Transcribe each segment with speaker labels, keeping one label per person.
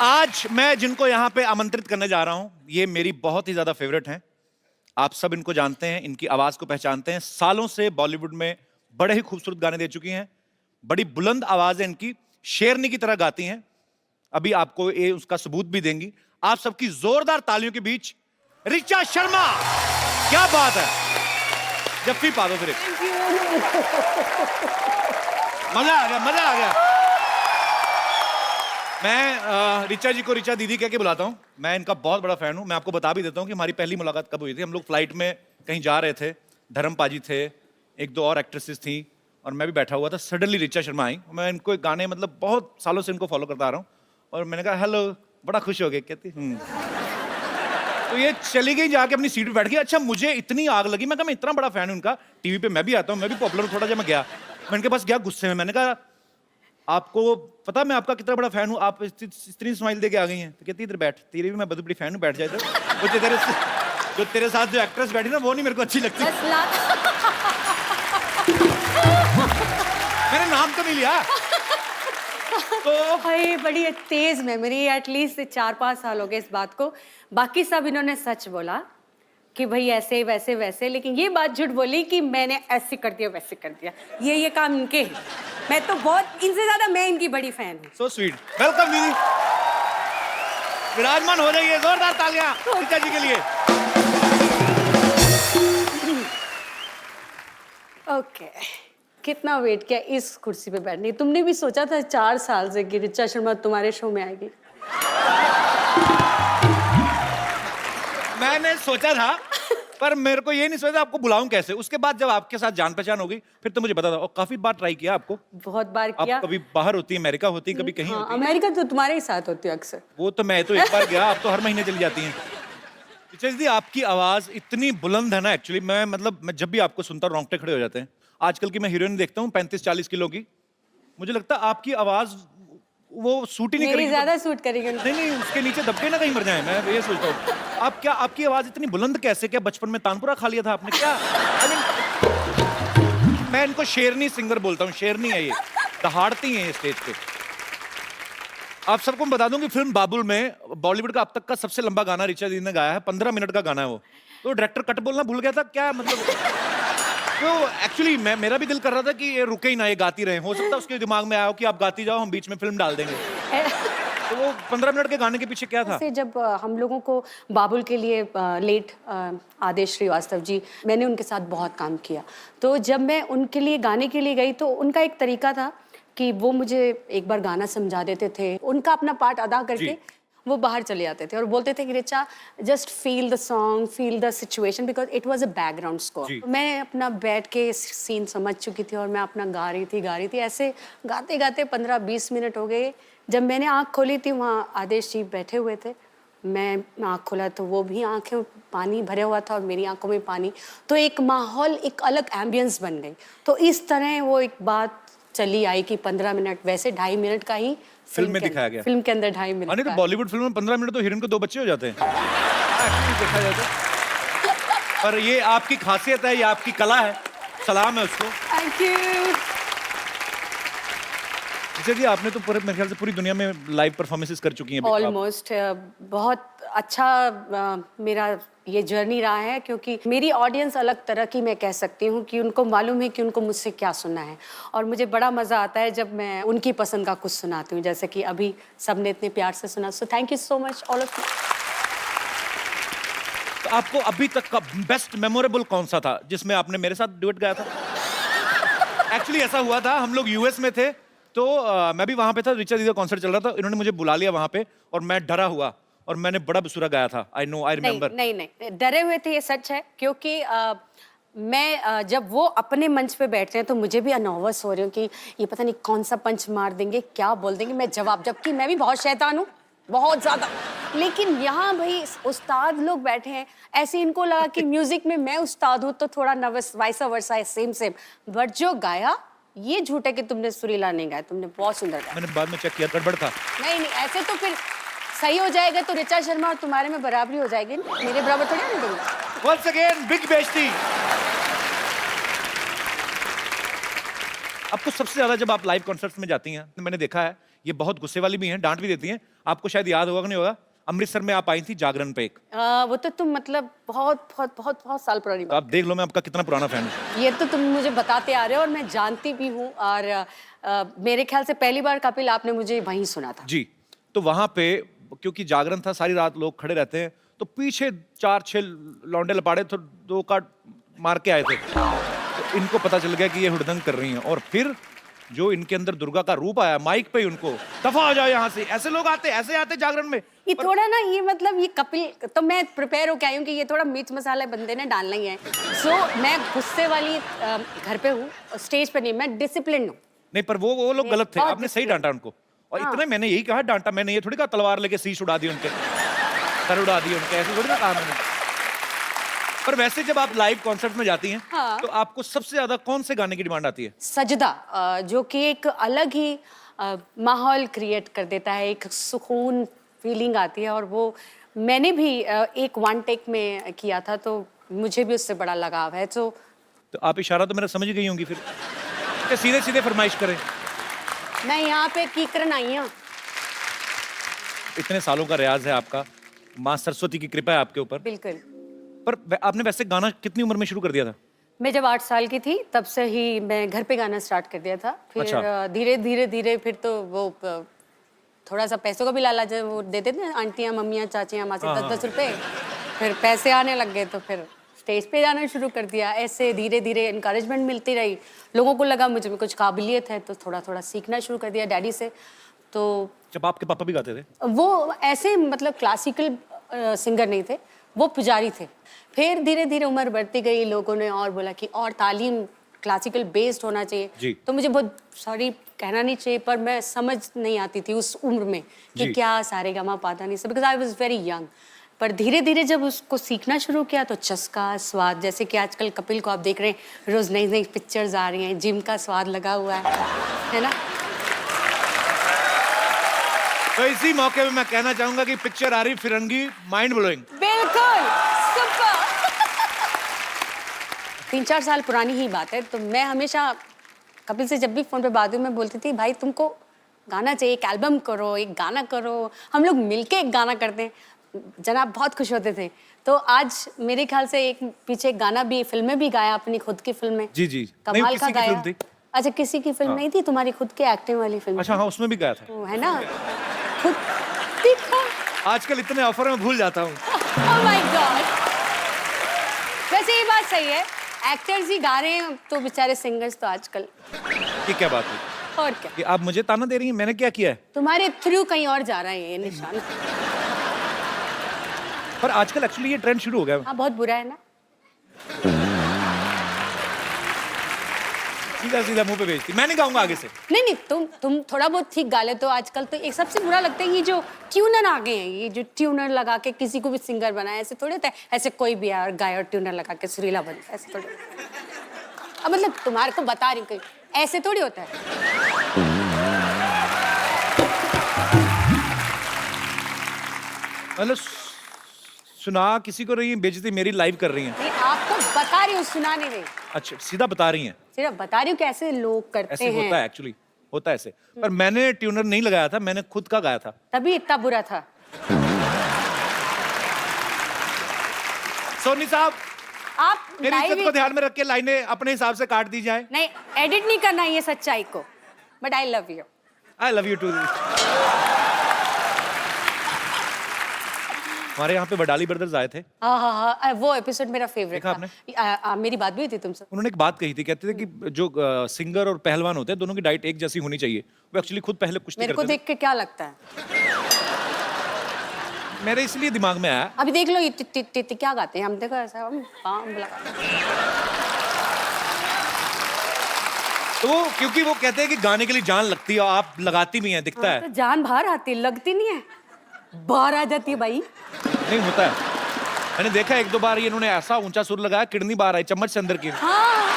Speaker 1: आज मैं जिनको यहाँ पे आमंत्रित करने जा रहा हूँ, ये मेरी बहुत ही ज्यादा फेवरेट हैं। आप सब इनको जानते हैं, इनकी आवाज को पहचानते हैं। सालों से बॉलीवुड में बड़े ही खूबसूरत गाने दे चुकी हैं। बड़ी बुलंद आवाज है इनकी, शेरनी की तरह गाती हैं। अभी आपको ये उसका सबूत भी देंगी। आप सबकी जोरदार तालियों के बीच ऋचा शर्मा। क्या बात है, जफ्फी पा दो फिर एक। मजा आ गया, मजा आ गया। मैं ऋचा जी को ऋचा दीदी कह के बुलाता हूँ। मैं इनका बहुत बड़ा फैन हूँ। मैं आपको बता भी देता हूँ कि हमारी पहली मुलाकात कब हुई थी। हम लोग फ्लाइट में कहीं जा रहे थे, धर्म पाजी थे, एक दो और एक्ट्रेसेस थी और मैं भी बैठा हुआ था। सडनली ऋचा शर्मा आई। मैं इनको एक गाने मतलब बहुत सालों से इनको फॉलो करता आ रहा हूँ और मैंने कहा हेलो, बड़ा खुश हो गए। कहती तो ये चली गई, जाके अपनी सीट पे बैठ गई। अच्छा, मुझे इतनी आग लगी, मैं कहा मैं इतना बड़ा फैन हूँ उनका, टीवी पे मैं भी आता हूँ, मैं भी पॉपुलर हूँ थोड़ा। जब मैं गया, मैं इनके पास गया गुस्से में, मैंने कहा आपको पता मैं आपका कितना बड़ा फैन हूँ, आप इतनी स्माइल दे के आ गई हैं। तो कहती इधर बैठ, तेरी भी मैं बहुत बड़ी फैन हूँ, बैठ जाए इधर। जो तेरे साथ जो एक्ट्रेस बैठी ना, वो नहीं मेरे को अच्छी लगती। मैंने नाम तो नहीं लिया। तो
Speaker 2: भाई बड़ी तेज मेमोरी, एटलीस्ट 4-5 साल हो गए इस बात को। बाकी सब इन्होंने सच बोला कि भाई ऐसे वैसे वैसे, लेकिन ये बात झूठ बोली कि मैंने ऐसे कर दिया वैसे कर दिया। ये काम इनके है। मैं तो बहुत, इनसे ज्यादा मैं इनकी बड़ी फैन हूँ।
Speaker 1: So sweet. वेलकम दीदी, विराजमान हो जाइए। जोरदार तालियां ऋचा जी के लिए।
Speaker 2: ओके, कितना वेट किया इस कुर्सी पे बैठने। तुमने भी सोचा था 4 साल से कि ऋचा शर्मा तुम्हारे शो में आएगी?
Speaker 1: मैंने सोचा था, पर मेरे को ये नहीं सोचा आपको बुलाऊं कैसे। उसके बाद जब आपके साथ जान पहचान हो गई, फिर तो मुझे पता था। और काफी बार ट्राई किया आपको,
Speaker 2: बहुत बार किया।
Speaker 1: आप कभी बाहर होती, अमेरिका होती, कभी कहीं होती।
Speaker 2: अमेरिका तो तुम्हारे ही साथ होती है अक्सर।
Speaker 1: वो तो मैं तो एक बार गया, आप तो हर महीने चली जाती हैं। ऋचा दीदी, आपकी आवाज इतनी बुलंद है ना, एक्चुअली मैं जब भी आपको सुनता हूँ रोंगटे खड़े हो जाते हैं। आजकल की मैं हीरोइन देखता हूँ 35-40 किलो की, मुझे लगता है आपकी आवाज वो सूट ही नहीं करेगी।
Speaker 2: ज्यादा सूट करेगी।
Speaker 1: नहीं, उसके नीचे दबके ना कहीं मर जाए। मैं ये सोचता हूँ आप क्या, आपकी आवाज इतनी बुलंद कैसे? क्या बचपन में तानपुरा खा लिया था आपने क्या? मैं इनको शेरनी सिंगर बोलता हूँ। शेरनी है ये, दहाड़ती हैं ये स्टेज पे। आप सबको बता दूं कि फिल्म बाबुल में बॉलीवुड का अब तक का सबसे लंबा गाना ऋचा दीदी ने गाया है। 15 मिनट का गाना है वो। तो डायरेक्टर कट बोलना भूल गया था क्या, मतलब तो एक्चुअली मेरा भी दिल कर रहा था कि ये रुके ही ना, ये गाती रहे। हो सकता है उसके दिमाग में आया हो कि आप गाती जाओ, हम बीच में फिल्म डाल देंगे। तो वो 15 मिनट के गाने के पीछे क्या था?
Speaker 2: जब हम लोगों को बाबुल के लिए लेट आदेश श्रीवास्तव जी, मैंने उनके साथ बहुत काम किया। तो जब मैं उनके लिए गाने के लिए गई, तो उनका एक तरीका था कि वो मुझे एक बार गाना समझा देते थे, उनका अपना पार्ट अदा करके वो बाहर चले जाते थे और बोलते थे कि Richa just feel the song, feel the situation, because it was a background score. मैं अपना बैठ के सीन समझ चुकी थी और मैं अपना गा रही थी। ऐसे गाते गाते 15-20 मिनट हो गए। जब मैंने आँख खोली थी, वहाँ आदेश जी बैठे हुए थे। मैं आँख खोला तो वो भी आँखें पानी भरे हुआ था और मेरी आंखों में पानी। तो एक माहौल, एक अलग एम्बियंस बन गई। तो इस तरह वो एक बात चली आई कि 15 मिनट, वैसे 2.5 मिनट का ही
Speaker 1: फिल्म में दिखाया गया।
Speaker 2: फिल्म के अंदर 2.5 मिनट।
Speaker 1: नहीं तो बॉलीवुड फिल्म में 15 मिनट तो हीरोइन को 2 बच्चे हो जाते हैं। देखा जाए तो। पर ये आपकी खासियत है, ये आपकी कला है। सलाम है उसको।
Speaker 2: Thank you.
Speaker 1: जी, आपने तो पूरे मेरे ख्याल से पूरी दुनिया में लाइव परफॉर्मेंसेस कर चुकी हैं।
Speaker 2: ऑलमोस्ट बहुत अच्छा मेरा ये जर्नी रहा है, क्योंकि मेरी ऑडियंस अलग तरह की, मैं कह सकती हूँ कि उनको मालूम है कि उनको मुझसे क्या सुनना है। और मुझे बड़ा मज़ा आता है जब मैं उनकी पसंद का कुछ सुनाती हूँ, जैसे कि अभी सबने इतने प्यार से सुना। So thank you so much all of you.
Speaker 1: तो आपको अभी तक का बेस्ट मेमोरेबल कौन सा था जिसमें आपने मेरे साथ डुएट गाया था? एक्चुअली ऐसा हुआ था, हम लोग यूएस में थे, तो मैं भी वहां पे था। ऋचा दीदी का कॉन्सर्ट चल रहा था, इन्होंने मुझे बुला लिया वहां पे और मैं डरा हुआ और मैंने बड़ा बेसुरा गाया था। I know, I remember.
Speaker 2: नहीं, डरे हुए थे, ये सच है। क्योंकि मैं जब वो अपने मंच पे बैठते हैं तो मुझे भी नर्वस हो रही हूँ कि ये पता नहीं कौन सा पंच मार देंगे, क्या बोल देंगे, मैं जवाब, जबकि मैं भी बहुत शैतान हूँ, बहुत ज्यादा। लेकिन यहाँ भाई उस्ताद लोग बैठे हैं, ऐसे इनको लगा कि म्यूजिक में मैं उस्ताद हूँ तो थोड़ा नर्वस, वाइसा वर्सा है, सेम। बट जो गाया, ये झूठ है कि तुमने सुरीला नहीं गाया, तुमने बहुत सुंदर गाया।
Speaker 1: मैंने बाद में चेक किया, गड़बड़ था।
Speaker 2: नहीं, ऐसे तो फिर सही हो जाएगा तो ऋचा शर्मा और तुम्हारे में बराबरी हो जाएगी। मेरे बराबर थोड़ी नहीं दूंगा।
Speaker 1: Once again, big बेइज्जती। आपको सबसे ज्यादा जब आप लाइव कॉन्सर्ट्स में जाती हैं, मैंने देखा है ये बहुत गुस्से वाली भी हैं, डांट भी देती हैं। आपको शायद याद होगा कि नहीं होगा, अमृतसर में आप आई थी जागरण पे एक।
Speaker 2: वो तो तुम मतलब बहुत बहुत बहुत बहुत साल पुरानी
Speaker 1: तो आप देख लो मैं आपका कितना पुराना फैन हूँ।
Speaker 2: ये तो तुम मुझे बताते आ रहे हो और मैं जानती भी हूँ। और मेरे ख्याल से पहली बार कपिल आपने मुझे वहीं सुना था।
Speaker 1: जी, तो वहां पे क्योंकि जागरण था, सारी रात लोग खड़े रहते हैं, तो पीछे 4-6 लौंडे लपाड़े तो 2 काट मार के आए थे। तो इनको पता चल गया कि ये हुड़दंग कर रही हैं, और फिर जो इनके अंदर दुर्गा का रूप आया, माइक पे ही उनको दफा हो जाओ यहाँ से, ऐसे लोग आते, ऐसे आते जागरण में।
Speaker 2: ये थोड़ा ना, ये मतलब ये कपिल, तो मैं प्रिपेयर होके आई हूँ कि ये थोड़ा मिर्च मसाला बंदे ने डालना ही है। सो मैं गुस्से वाली घर पे हूँ, स्टेज पे नहीं, मैं डिसिप्लिन हूँ।
Speaker 1: नहीं, पर वो लोग गलत थे,
Speaker 2: बहुत
Speaker 1: आपने सही
Speaker 2: discipline।
Speaker 1: डांटा उनको। और
Speaker 2: हाँ।
Speaker 1: इतने मैंने यही कहा डांटा, मैंने ये थोड़ी कहा तलवार लेके शीश उड़ा दी उनके, सर उड़ा दिए उनके, ऐसे थोड़ी ना कहा मैंने। पर वैसे जब आप लाइव कॉन्सर्ट में जाती हैं,
Speaker 2: हाँ।
Speaker 1: तो आपको सबसे ज्यादा कौन से गाने की डिमांड आती है?
Speaker 2: सजदा, जो कि एक अलग ही माहौल क्रिएट कर देता है, एक सुकून फीलिंग आती है। और वो मैंने भी एक वन टेक में किया था, तो मुझे भी उससे बड़ा लगाव है। तो
Speaker 1: आप इशारा तो मेरा समझ गई होंगी फिर, कि सीधे सीधे फरमाइश करें।
Speaker 2: मैं यहाँ पे कीकरन आई हूँ।
Speaker 1: इतने सालों का रियाज है आपका, माँ सरस्वती की कृपा है आपके ऊपर।
Speaker 2: बिल्कुल।
Speaker 1: पर आपने वैसे गाना कितनी उम्र में शुरू कर दिया था?
Speaker 2: मैं जब 8 साल की थी तब से ही मैं घर पे गाना स्टार्ट कर दिया था। फिर
Speaker 1: अच्छा।
Speaker 2: धीरे धीरे धीरे फिर तो वो थोड़ा सा पैसों का भी लालच है, वो देते थे आंटियाँ मम्मियाँ चाचियाँ माँ से
Speaker 1: हाँ,
Speaker 2: 10-10 रुपए। फिर पैसे आने लग गए तो फिर स्टेज पे जाना शुरू कर दिया। ऐसे धीरे धीरे इनकरेजमेंट मिलती रही, लोगों को लगा मुझे में कुछ काबिलियत है, तो थोड़ा थोड़ा सीखना शुरू कर दिया डैडी से। तो
Speaker 1: जब आपके पापा भी गाते थे?
Speaker 2: वो ऐसे मतलब क्लासिकल सिंगर नहीं थे, वो पुजारी थे। फिर धीरे धीरे उम्र बढ़ती गई, लोगों ने और बोला कि और तालीम क्लासिकल बेस्ड होना
Speaker 1: जी।
Speaker 2: चाहिए। तो मुझे बहुत सॉरी कहना नहीं चाहिए, पर मैं समझ नहीं आती थी उस उम्र में कि
Speaker 1: जी।
Speaker 2: क्या सारेगामा पाधा नहीं, because I was very young. पर धीरे धीरे जब उसको सीखना शुरू किया तो चस्का स्वाद, जैसे कि आजकल कपिल को आप देख रहे हैं, रोज नई नई पिक्चर्स आ रही हैं, जिम का स्वाद लगा हुआ है ना।
Speaker 1: तो इसी मौके पे मैं कहना चाहूंगा कि पिक्चर आ रही फिरंगी, माइंड ब्लोइंग।
Speaker 2: बिल्कुल सुपर। 3-4 साल पुरानी ही बात है। तो मैं हमेशा कपिल से जब भी फोन पे बात हुई, मैं बोलती थी भाई तुमको गाना चाहिए, एक एल्बम करो, एक गाना करो, हम लोग मिलके एक गाना करते हैं। जनाब बहुत खुश होते थे। तो आज मेरे ख्याल से एक पीछे एक गाना भी, फिल्में भी गाया, अपनी खुद की फिल्में।
Speaker 1: जी जी। नहीं,
Speaker 2: कमाल का
Speaker 1: किसी की
Speaker 2: गाया।
Speaker 1: फिल्म थी।
Speaker 2: अच्छा, किसी की फिल्म नहीं थी, तुम्हारी खुद की एक्टिंग वाली फिल्म।
Speaker 1: अच्छा हाँ, उसमें भी गाया था।
Speaker 2: है ना, खुद देखो।
Speaker 1: आजकल इतने ऑफर में भूल जाता हूँ।
Speaker 2: Oh my God! वैसे ये बात सही है, एक्टर्स ही गा रहे हैं तो बेचारे सिंगर्स तो आजकल।
Speaker 1: ये क्या बात है
Speaker 2: और क्या,
Speaker 1: कि आप मुझे ताना दे रही हैं? मैंने क्या किया है?
Speaker 2: तुम्हारे थ्रू कहीं और जा रहा है ये निशान।
Speaker 1: पर आजकल एक्चुअली ये ट्रेंड शुरू हो गया है।
Speaker 2: हाँ, बहुत बुरा है ना।
Speaker 1: सीधा सीधा मुंह पे भेजती, मैं नहीं गाऊंगा आगे से।
Speaker 2: नहीं नहीं, तुम थोड़ा बहुत ठीक गा लेते हो। आजकल तो एक सबसे बुरा लगता है ये जो ट्यूनर आ गए हैं, ये जो ट्यूनर लगा के किसी को भी सिंगर बनाए, ऐसे थोड़े होता है। ऐसे कोई भी यार गाय और ट्यूनर लगा के सुरीला बनता है, ऐसे थोड़ी। अब मतलब तुम्हारे को बता रही हूँ, कोई ऐसे थोड़ी होता है।
Speaker 1: मतलब सुना किसी को रही है, बेइज्जती मेरी लाइव कर रही हैं।
Speaker 2: नहीं, आपको बता रही हूँ, सुना नहीं रही,
Speaker 1: अच्छा, सीधा बता रही हैं।
Speaker 2: सिर्फ बता रही हूँ कि ऐसे लोग करते
Speaker 1: ऐसे
Speaker 2: हैं।
Speaker 1: होता है एक्चुअली, होता है ऐसे। पर मैंने ट्यूनर नहीं लगाया था, मैंने खुद का गाया था।
Speaker 2: तभी इतना बुरा था।
Speaker 1: सोनी साहब,
Speaker 2: आप
Speaker 1: मेरी इज्जत
Speaker 2: live
Speaker 1: को ध्यान में रख के लाइनें अपने हिसाब से काट दी जाए।
Speaker 2: नहीं, एडिट नहीं करना ये सच्चाई को, but I love you.
Speaker 1: I love you too. हमारे यहाँ पे बडाली ब्रदर्स आए थे।
Speaker 2: हाँ हाँ हाँ, वो एपिसोड मेरा फेवरेट
Speaker 1: देखा
Speaker 2: था। मेरी बात भी हुई थी तुमसे।
Speaker 1: उन्होंने एक बात कही थी, कहते थे कि जो सिंगर और पहलवान होते हैं, दोनों की डाइट एक जैसी होनी चाहिए। वो एक्चुअली खुद पहले कुश्ती
Speaker 2: मेरे को
Speaker 1: करते
Speaker 2: देख के क्या लगता है?
Speaker 1: थे। मेरे इसलिए दिमाग में आया।
Speaker 2: अभी देख लो ये क्या गाते हैं, हम देखो ऐसा हम पाम लगा।
Speaker 1: तो वो क्योंकि वो कहते हैं कि गाने के लिए जान लगती है, और आप लगाती भी हैं, दिखता है।
Speaker 2: तो जान बाहर आती है, लगती नहीं है, बाहर आ जाती है भाई।
Speaker 1: नहीं होता है, मैंने देखा एक दो बार ये इन्होंने ऐसा ऊंचा सुर लगाया, किडनी बाहर आई चम्मच से अंदर की।
Speaker 2: हाँ।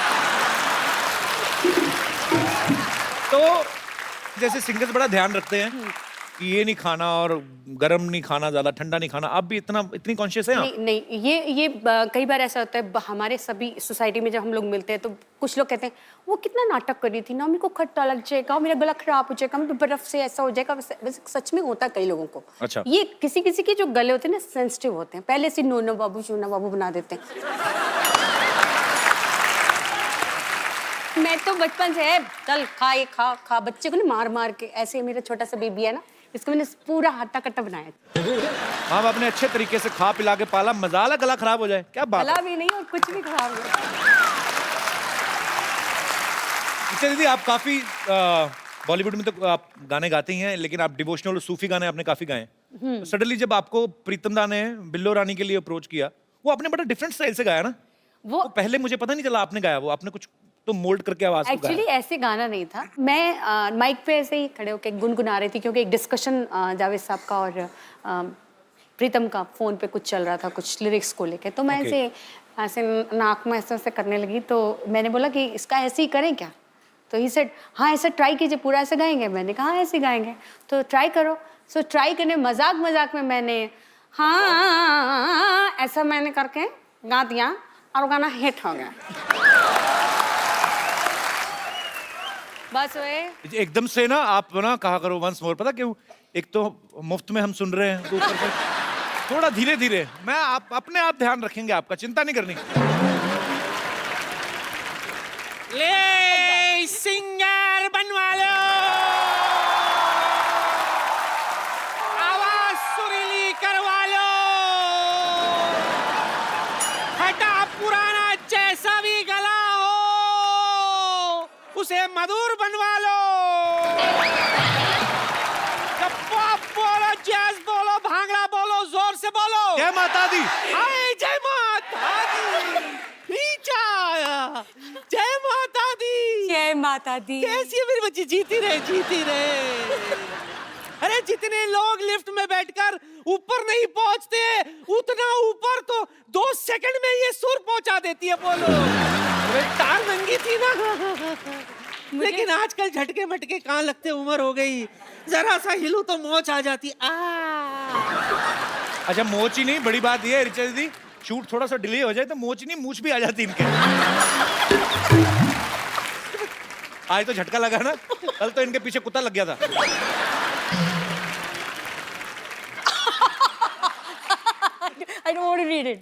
Speaker 1: तो जैसे सिंगर्स बड़ा ध्यान रखते हैं कि ये नहीं खाना और गर्म नहीं खाना, ज्यादा ठंडा नहीं खाना, आप भी इतनी कॉन्शियस है आप?
Speaker 2: नहीं नहीं, ये कई बार ऐसा होता है हमारे सभी सोसाइटी में जब हम लोग मिलते हैं तो कुछ लोग कहते हैं वो कितना नाटक कर रही थी ना, मेरे को खट्टा लग जाएगा, मेरा गला खराब हो जाएगा, मेरे बर्फ से ऐसा हो जाएगा। वैसे सच में होता है कई लोगों को।
Speaker 1: अच्छा।
Speaker 2: ये किसी किसी के जो गले होते हैं ना सेंसिटिव होते हैं, पहले से नोनो बाबू शोना बाबू बना देते हैं। मैं तो बचपन से है चल खा ये खा खा, बच्चे को ना मार मार के, ऐसे मेरा छोटा सा बेबी है ना, इसको मैंने पूरा हट्टा कट्टा बनाया।
Speaker 1: हाँ, आपने अच्छे तरीके से खा पिला के पाला, मजाला गला खराब हो जाए, क्या बात है?
Speaker 2: गला भी नहीं और कुछ भी खराब नहीं।
Speaker 1: अच्छा दीदी, आप काफी बॉलीवुड में तो आप गाने गाते ही हैं, लेकिन आप डिवोशनल और सूफी गाने आपने काफी गाए। सडनली जब आपको प्रीतम दा ने बिल्लो रानी के लिए अप्रोच किया, वो आपने बड़ा डिफरेंट स्टाइल से गाया ना।
Speaker 2: वो
Speaker 1: तो पहले मुझे पता नहीं चला आपने गाया, वो आपने कुछ तो मोल्ड करके आवाज को
Speaker 2: एक्चुअली
Speaker 1: गाया।
Speaker 2: ऐसे गाना नहीं था, मैं माइक पे ऐसे ही खड़े होकर गुनगुना रही थी क्योंकि एक डिस्कशन जावेद साहब का और प्रीतम का फोन पे कुछ चल रहा था, कुछ लिरिक्स को लेके। तो मैं
Speaker 1: Okay.
Speaker 2: ऐसे नाक में ऐसे करने लगी, तो मैंने बोला कि इसका ऐसे ही करें क्या? तो ही सेड हाँ ऐसा ट्राई कीजिए, पूरा ऐसे गाएंगे। मैंने कहा हाँ ऐसे गाएंगे, तो ट्राई करो। सो ट्राई करने मजाक मजाक में मैंने हाँ ऐसा मैंने करके गा दिया और वो गाना हिट हो गया। बस वे
Speaker 1: एकदम से ना आप ना कहा करो वंस मोर, पता क्यों? एक तो मुफ्त में हम सुन रहे हैं, तो ऊपर से थोड़ा धीरे धीरे। मैं आप अपने आप ध्यान रखेंगे आपका, चिंता नहीं करनी।
Speaker 3: ले सिंगर बनवा लो, आवाज सुरीली करवा लो, हटा पुराना जैसा भी गला हो उसे मधुर बनवा लो। जब पॉप बोलो, जैज बोलो, भांगड़ा बोलो, जोर से बोलो।
Speaker 1: जय माता दी।
Speaker 3: हाय जय माता दी, नीचा आया, जय माता दी।
Speaker 2: जय माता दी।
Speaker 3: कैसी है मेरी बच्ची? जीती रहे, जीती रहे। अरे जितने लोग लिफ्ट में बैठकर ऊपर नहीं पहुंचते, उतना ऊपर तो 2 सेकंड में ये सुर पहुंचा देती है। बोलो, अरे तार नंगी थी ना। लेकिन आजकल झटके मटके कहाँ लगते, उम्र हो गई, जरा सा हिलू तो मोच आ जाती।
Speaker 1: अच्छा, मोच ही नहीं, बड़ी बात ये है ऋचा दीदी, शूट थोड़ा सा डिले हो जाए तो मोच नहीं मूछ भी आ जाती इनके। आज तो झटका लगा ना, कल तो इनके पीछे कुत्ता लग गया था।
Speaker 2: I don't want to read it.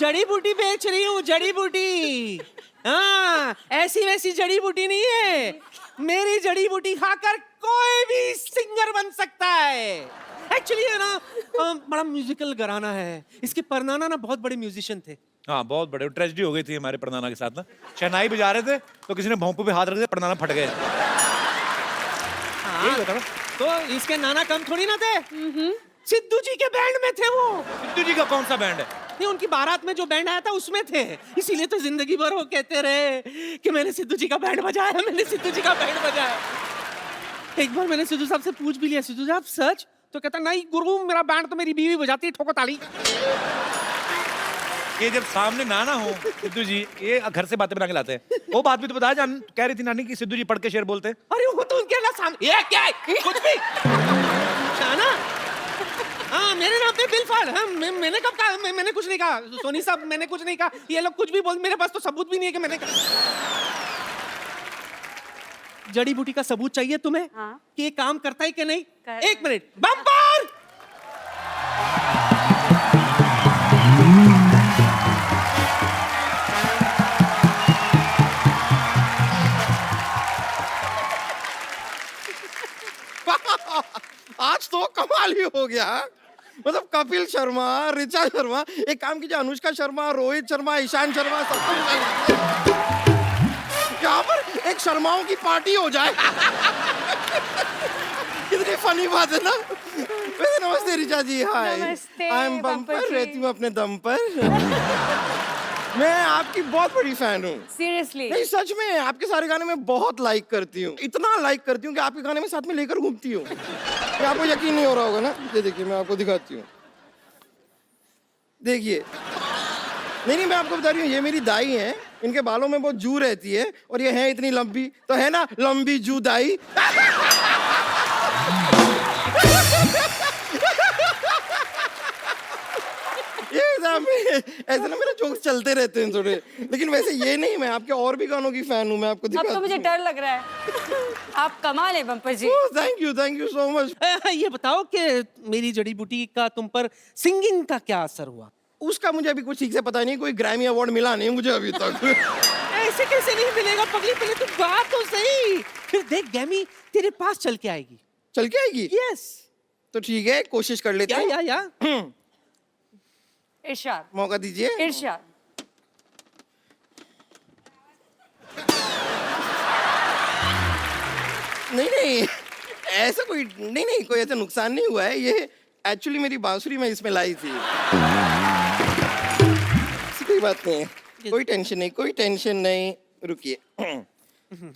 Speaker 3: जड़ी बूटी बेच रही हूँ, जड़ी बूटी। हाँ, ऐसी वैसी जड़ी बूटी नहीं है। मेरी जड़ी बूटी खाकर कोई भी सिंगर बन सकता है। एक्चुअली है ना, बड़ा म्यूजिकल घराना है। इसके परनाना ना बहुत बड़े म्यूजिशियन थे।
Speaker 1: हाँ, बहुत बड़े ट्रेजेडी हो गई थी हमारे परनाना के साथ ना। शहनाई बजा रहे थे तो किसी ने भोंपू पे हाथ रख दिया, परनाना फट गए।
Speaker 3: हाँ,
Speaker 1: यही होता ना।
Speaker 3: तो इसके नाना कम थोड़ी ना थे। सिद्धू जी के बैंड में थे वो।
Speaker 1: सिद्धू जी का कौन सा बैंड है?
Speaker 3: नहीं, उनकी बारात में जो बैंड आया था उसमें थे। इसीलिए तो जिंदगी भर वो कहते रहे कि मैंने सिद्धू जी का बैंड बजाया, मैंने सिद्धू जी का बैंड बजाया। एक बार मैंने सिद्धू साहब से पूछ भी लिया, सिद्धू साहब सच? तो कहता नहीं गुरु, मेरा बैंड तो मेरी बीवी बजाती है, ठोको ताली।
Speaker 1: ये जब सामने नाना हो सिद्धू जी, ये घर से बातें बना के लाते हैं। वो बात भी तो बता, जान कह रही थी नानी कि सिद्धू जी पढ़ के शेर बोलते हैं।
Speaker 3: अरे वो तो उनके ना सामने, ये क्या है? कुछ भी शाना। हाँ, मेरे नाम पे बिल फाड़। हाँ, मैंने कब कहा? मैंने कुछ नहीं कहा सोनी साहब, मैंने कुछ नहीं कहा। ये लोग कुछ भी बोल, मेरे पास तो सबूत भी नहीं है कि मैंने कहा। जड़ी बूटी का सबूत चाहिए तुम्हें?
Speaker 2: हाँ।
Speaker 3: कि ये काम करता है कि नहीं?
Speaker 2: कर-
Speaker 3: 1 मिनट, बम्पर।
Speaker 4: आज तो कमाल ही हो गया। मतलब कपिल शर्मा, ऋचा शर्मा, एक काम कीजिए, अनुष्का शर्मा, रोहित शर्मा, ईशान शर्मा, सबको यहाँ पर एक शर्माओं की पार्टी हो जाए। कितनी फनी बात है ना। वैसे नमस्ते ऋचा जी। हाय,
Speaker 2: नमस्ते,
Speaker 4: आई एम
Speaker 2: बम्पर
Speaker 4: बम्पर,
Speaker 2: जी।
Speaker 4: रहती हूँ अपने दम पर। मैं आपकी बहुत बड़ी फैन हूँ।
Speaker 2: Seriously.
Speaker 4: नहीं, सच में आपके सारे गाने मैं बहुत लाइक करती हूँ। इतना लाइक करती हूँ कि आपके गाने में साथ में लेकर घूमती हूँ। ये आपको यकीन नहीं हो रहा होगा ना। ये देखिए, मैं आपको दिखाती हूँ, देखिए। नहीं, मैं आपको बता रही हूँ, ये मेरी दाई है, इनके बालों में बहुत जू रहती है और ये है इतनी लंबी, तो है ना लंबी जू दाई। ऐसे ना मेरे जोक्स चलते रहते हैं थोड़े, लेकिन वैसे ये नहीं, मैं आपके और भी गानों की फैन हूँ, मैं आपको
Speaker 2: अब तो मुझे डर लग रहा है। आप कमाल है बम्पर जी।
Speaker 4: Thank you so much.
Speaker 3: ये बताओ कि मेरी जड़ी बूटी का तुम पर सिंगिंग का क्या असर हुआ?
Speaker 4: उसका मुझे अभी कुछ ठीक से पता नहीं, कोई ग्रैमी अवार्ड मिला नहीं मुझे अभी तक।
Speaker 3: ऐसे कैसे नहीं मिलेगा पगली, पहले तू गा तो सही, फिर देख ग्रैमी तेरे पास चल के आएगी।
Speaker 4: चल के आएगी?
Speaker 3: यस।
Speaker 4: तो ठीक है, कोशिश कर लेते हैं।
Speaker 3: या
Speaker 2: इरशाद,
Speaker 4: मौका दीजिए।
Speaker 2: इरशाद।
Speaker 4: नहीं, ऐसा कोई नहीं, कोई ऐसा नुकसान नहीं हुआ है। ये एक्चुअली मेरी बांसुरी मैं इसमें लाई थी। ऐसी कोई बात नहीं है, कोई टेंशन नहीं। रुकिए,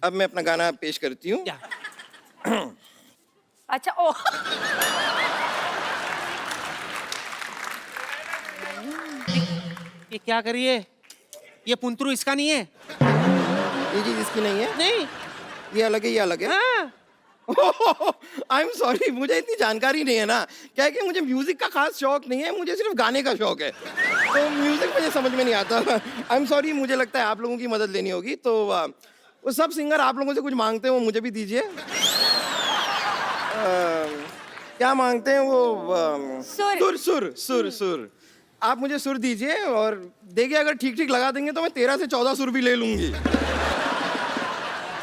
Speaker 4: अब मैं अपना गाना पेश करती हूँ।
Speaker 2: अच्छा, ओ
Speaker 3: ये क्या करिए, ये पुंतरू इसका नहीं है।
Speaker 4: ये चीज इसकी नहीं है?
Speaker 3: नहीं।
Speaker 4: ये अलग है, ये अलग है।
Speaker 3: हाँ।
Speaker 4: आई एम सॉरी, मुझे इतनी जानकारी नहीं है ना। क्या है कि मुझे म्यूजिक का खास शौक नहीं है, मुझे सिर्फ गाने का शौक है, तो म्यूजिक मुझे समझ में नहीं आता। आई एम सॉरी, मुझे लगता है आप लोगों की मदद लेनी होगी। तो वो सब सिंगर आप लोगों से कुछ मांगते हैं, वो मुझे भी दीजिए। क्या मांगते हैं वो? सुर। आप मुझे सुर दीजिए, और देखिए अगर ठीक ठीक लगा देंगे तो मैं 13 से 14 सुर भी ले लूंगी।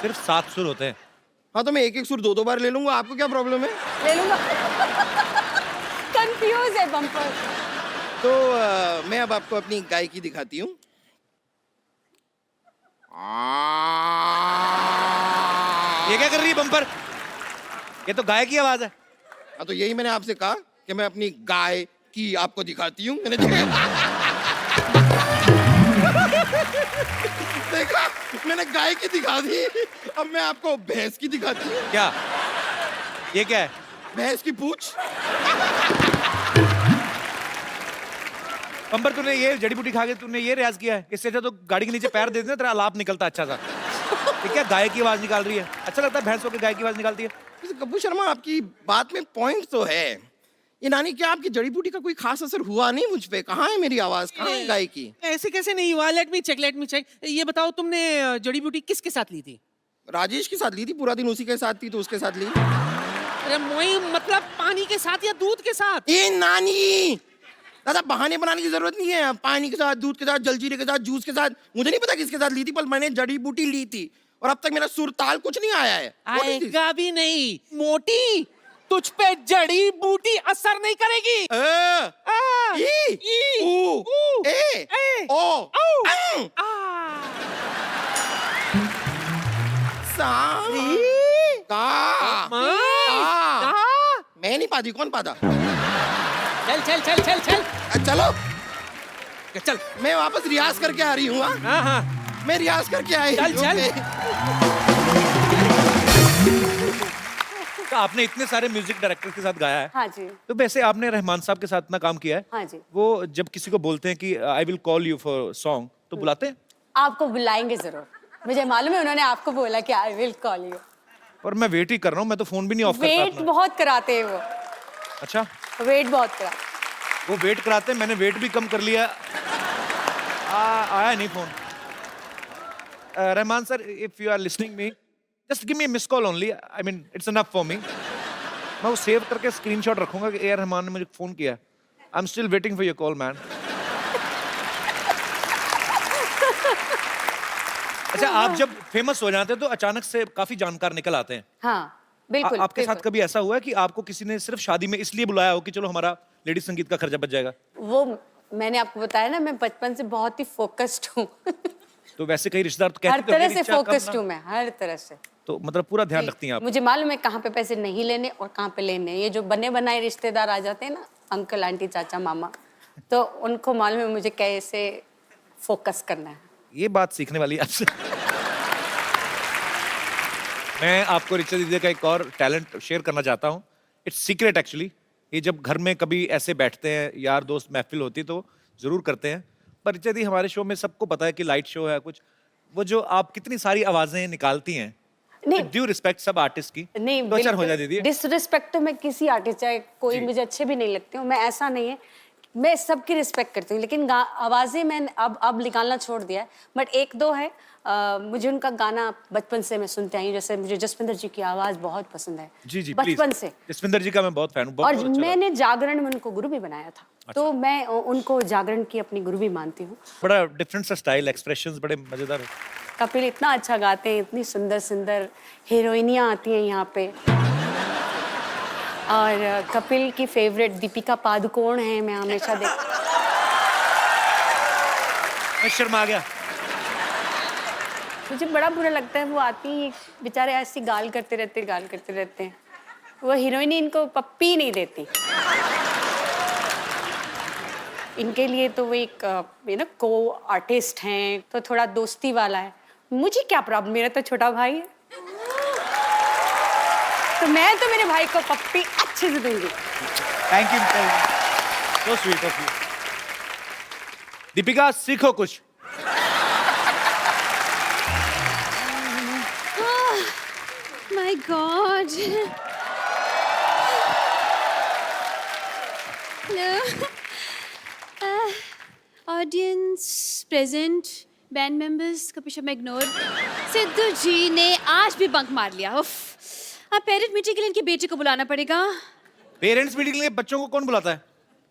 Speaker 1: सिर्फ 7 सुर होते हैं।
Speaker 4: हाँ, तो मैं एक एक सुर 2-2 बार ले लूंगा, आपको क्या प्रॉब्लम है?
Speaker 2: ले लूंगा। कंफ्यूज है बम्पर।
Speaker 4: तो मैं अब आपको अपनी गायकी दिखाती हूँ।
Speaker 1: ये क्या कर रही है बम्पर? ये तो गाय की आवाज है।
Speaker 4: हाँ, तो यही मैंने आपसे कहा कि मैं अपनी गाय की आपको दिखाती हूँ। मैंने देखा, मैंने गाय की दिखा दी, अब मैं आपको भैंस की दिखाती हूँ।
Speaker 1: क्या ये क्या है?
Speaker 4: भैंस की पूंछ।
Speaker 1: बम्पर, तूने ये जड़ी बूटी खा के तूने ये रियाज किया है? इससे अच्छा तो गाड़ी के नीचे पैर दे देना, तेरा आलाप निकलता अच्छा सा। ये क्या गाय की आवाज निकाल रही है? अच्छा लगता है भैंस होकर गाय की आवाज निकालती है?
Speaker 4: गब्बू शर्मा, आपकी बात में पॉइंट तो है। ये नानी, क्या आपकी जड़ी बूटी का कोई खास असर हुआ नहीं मुझ पे? कहाँ है मेरी आवाज, कहाँ है गाय की?
Speaker 3: ऐसे कैसे नहीं हुआ? Let me check. ये बताओ, तुमने जड़ी बूटी किसके साथ ली थी?
Speaker 4: राजेश के साथ ली थी, पूरा दिन उसी के साथ थी, तो उसके साथ ली।
Speaker 3: अरे मोई, मतलब पानी के साथ या दूध के साथ?
Speaker 4: ए नानी, दादा बहाने बनाने की जरूरत नहीं है। पानी के साथ, दूध के साथ, जलजीरे के साथ, जूस के साथ, मुझे नहीं पता किसके साथ ली थी, पर मैंने जड़ी बूटी ली थी और अब तक मेरा सुर ताल कुछ नहीं आया है।
Speaker 3: आएगा भी नहीं। मोटी, तुझ पे जड़ी बूटी असर नहीं करेगी।
Speaker 4: मैं नहीं पाती, कौन पाता?
Speaker 3: चल।
Speaker 4: चलो,
Speaker 3: चल।
Speaker 4: मैं वापस रियाज करके आ रही हूँ।
Speaker 3: हाँ।
Speaker 4: मैं रियाज करके आई।
Speaker 3: चल।
Speaker 1: तो आपने इतने सारे म्यूजिक डायरेक्टर के साथ गाया है।
Speaker 2: हाँ जी।
Speaker 1: तो वैसे आपने रहमान साहब के साथ इतना काम किया है।
Speaker 2: हाँ जी।
Speaker 1: वो जब किसी को बोलते हैं कि I will call you for song, तो बुलाते हैं?
Speaker 2: आपको बुलाएंगे जरूर, मुझे मालूम है, उन्होंने आपको बोला कि आई विल कॉल यू।
Speaker 1: और मैं वेट ही कर रहा हूँ, मैं तो फोन भी नहीं ऑफ करता
Speaker 2: वेट
Speaker 1: अपना।
Speaker 2: बहुत कराते हैं वो।
Speaker 1: अच्छा,
Speaker 2: वेट बहुत करा।
Speaker 1: वो वेट कराते हैं, मैंने वेट भी कम कर लिया। आया नहीं फोन। Rahman sir, if you are listening me, just give me miss call only, I mean it's enough for me. मैं वो सेव करके स्क्रीनशॉट रखूंगा कि ए आर रहमान ने मुझे फोन किया। I am still waiting for your call man. अच्छा, आप जब फेमस हो जाते हैं तो अचानक से काफी जानकार निकल आते हैं।
Speaker 2: हाँ बिल्कुल।
Speaker 1: आपके साथ
Speaker 2: बिल्कुल।
Speaker 1: कभी ऐसा हुआ है कि आपको किसी ने सिर्फ शादी में इसलिए बुलाया हो कि चलो हमारा लेडी संगीत का खर्चा बच जाएगा?
Speaker 2: वो मैंने आपको बताया ना, मैं बचपन से बहुत ही फोकस्ड हूँ।
Speaker 1: तो वैसे कई रिश्तेदार तो कहते
Speaker 2: हर
Speaker 1: थे,
Speaker 2: तरह
Speaker 1: "मेरी
Speaker 2: से
Speaker 1: इच्छा कम
Speaker 2: फोकस्ड
Speaker 1: ना।"
Speaker 2: हूँ मैं, हर तरह से।
Speaker 1: तो मतलब पूरा ध्यान रखती हैं आप।
Speaker 2: मुझे मालूम है कहाँ पे पैसे नहीं लेने और कहाँ पे लेने। ये जो बने बनाए रिश्तेदार आ जाते हैं ना, अंकल आंटी चाचा मामा, तो उनको मालूम है मुझे कैसे फोकस करना है।
Speaker 1: ये बात सीखने वाली है आपसे। मैं आपको रिचा दीदी का एक और टैलेंट शेयर करना चाहता हूँ। It's secret actually. ये जब घर में कभी ऐसे बैठते हैं, यार दोस्त महफिल होती तो जरूर करते हैं, पर रिचा दी हमारे शो में सबको पता है कि लाइट शो है कुछ, वो जो आप कितनी सारी आवाजें निकालती हैं,
Speaker 2: नहीं
Speaker 1: ड्यू रिस्पेक्ट सब आर्टिस्ट की,
Speaker 2: नहीं,
Speaker 1: दो चार हो जाए दीदी।
Speaker 2: डिसरिस्पेक्ट तो मैं किसी आर्टिस्ट, चाहे कोई मुझे अच्छे भी नहीं लगते हो, मैं ऐसा नहीं है। मैं सबकी रिस्पेक्ट करती हूँ, लेकिन आवाज़ें मैंने अब निकालना छोड़ दिया है। बट एक दो है, मुझे उनका गाना बचपन से मैं सुनते आई हूँ। जैसे मुझे जसविंदर जी की आवाज़ बहुत पसंद है,
Speaker 1: जी जी
Speaker 2: बचपन से।
Speaker 1: जसविंदर जी का मैं बहुत फैन हूँ,
Speaker 2: और
Speaker 1: बहुत अच्छा
Speaker 2: मैंने जागरण में उनको गुरु भी बनाया था। तो मैं उनको जागरण की अपनी गुरु भी मानती हूँ।
Speaker 1: बड़ा डिफरेंट सा स्टाइल, एक्सप्रेशंस बड़े मजेदार है।
Speaker 2: कपिल इतना अच्छा गाते हैं, इतनी सुंदर सुंदर हीरोइनियाँ आती हैं यहाँ पे। और कपिल की फेवरेट दीपिका पादुकोण है, मैं हमेशा
Speaker 1: मैं शर्मा गया।
Speaker 2: मुझे बड़ा बुरा लगता है, वो आती हैं बेचारे ऐसी गाल करते रहते हैं। वो हीरोइन इनको पप्पी नहीं देती। इनके लिए तो वो एक को आर्टिस्ट हैं, तो थोड़ा दोस्ती वाला है। मुझे क्या प्रॉब्लम, मेरा तो छोटा भाई है, तो मैं तो मेरे भाई को पप्पी अच्छे से दूंगी।
Speaker 1: Thank you, so sweet of you. Deepika, सीखो कुछ।
Speaker 5: My God. Hello. Audience present, band members, कभी शर्मा इग्नोर। सिद्धू जी ने आज भी बंक मार लिया। उफ, अब पेरेंट मीटिंग के लिए इनकी बेटी को बुलाना पड़ेगा।
Speaker 1: पेरेंट्स मीटिंग के लिए बच्चों को कौन बुलाता है?